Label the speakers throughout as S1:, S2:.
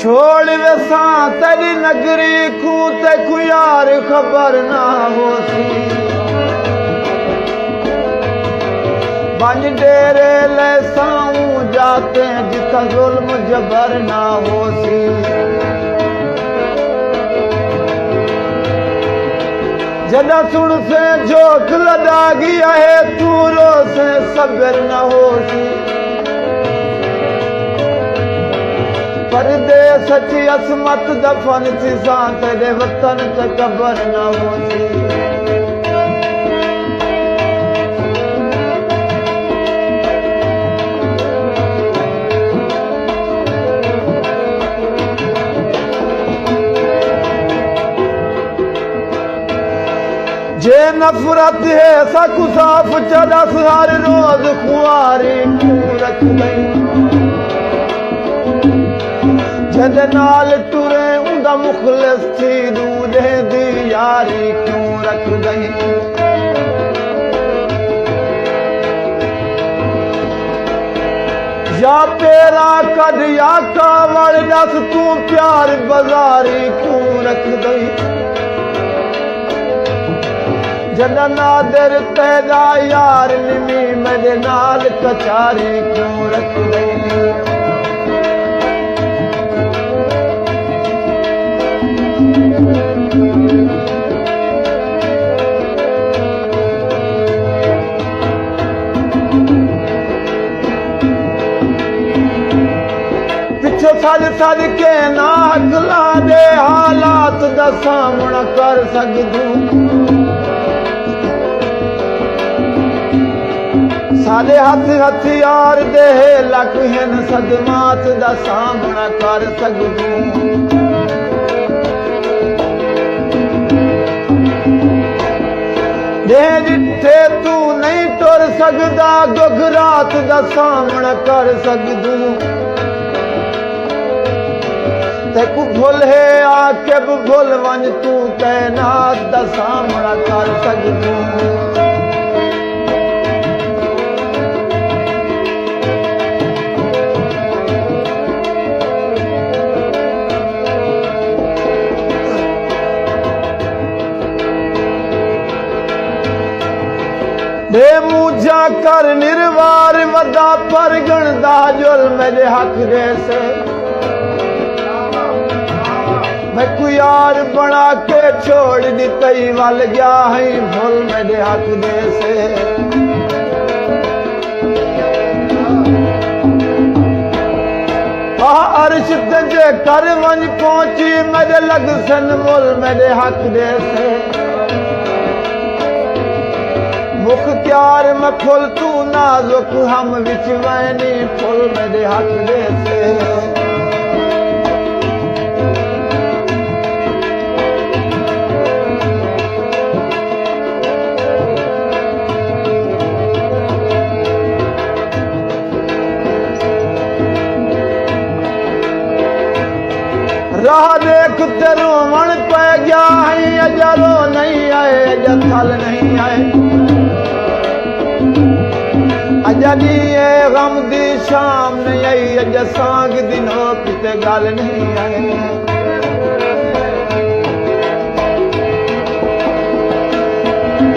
S1: छोड़ वेसा तेरी नगरी खू ते यार खबर ना होसी बंज डेरे ले साऊं जाते जिथा जुल्म जबर ना होसी जदा सुन से जोख लदा गया है तूरो से सबर न होसी परदेस सची असमत दफन थी सा तेरे वतन ते कबर न होसी जे नफरत है सकु साफ चरस हर रोज खुआरी क्यों रख गई जद नाल टुरे उंदा मुखलिस थी दूधे दी यारी क्यों रख गई या पेरा कद या कावड़ दस तू प्यार बाजारी क्यों रख गई जदा नादर पैदा यार निमी मेरे नाल कचारी क्यों रख गई पिछो सज के ना अगला दे हालात दा सामना कर सकदू साले हथ हथियार दे लक हिन सदमात दा सामना कर सकदू दे जिथे तू नहीं टुर सकदा गुगरात दा सामना कर सकदू ते कु भुल है आके भुल वन तू तैनात दा सामना कर सकदू दे मूजा कर निर्वार वदा पर गणदा जुल मेरे हक दे से मैं कोई यार बना के छोड़ दी तई वाल गया है भूल मेरे हक दे से अर्श जे कर वंज पहुंची मेरे लग सन मुल मेरे हक दे से मुख्तियार में फुल तू नाजुक हम विच वैनी फुल मेरे हक दे से राह देख तेरो मन पै गया है अजरो नहीं आए अजल नहीं आए अजनी गम दी शाम नहीं आई अज सांग दिनों किते गल नहीं आई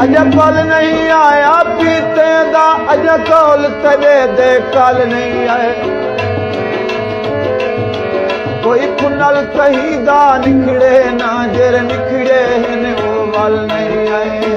S1: अज पल नहीं आया पीते दा अज कौल तेरे दे कल नहीं आए कोई पुनल कहीं दा निकले ना जेर निकले ने वो वाल नहीं आए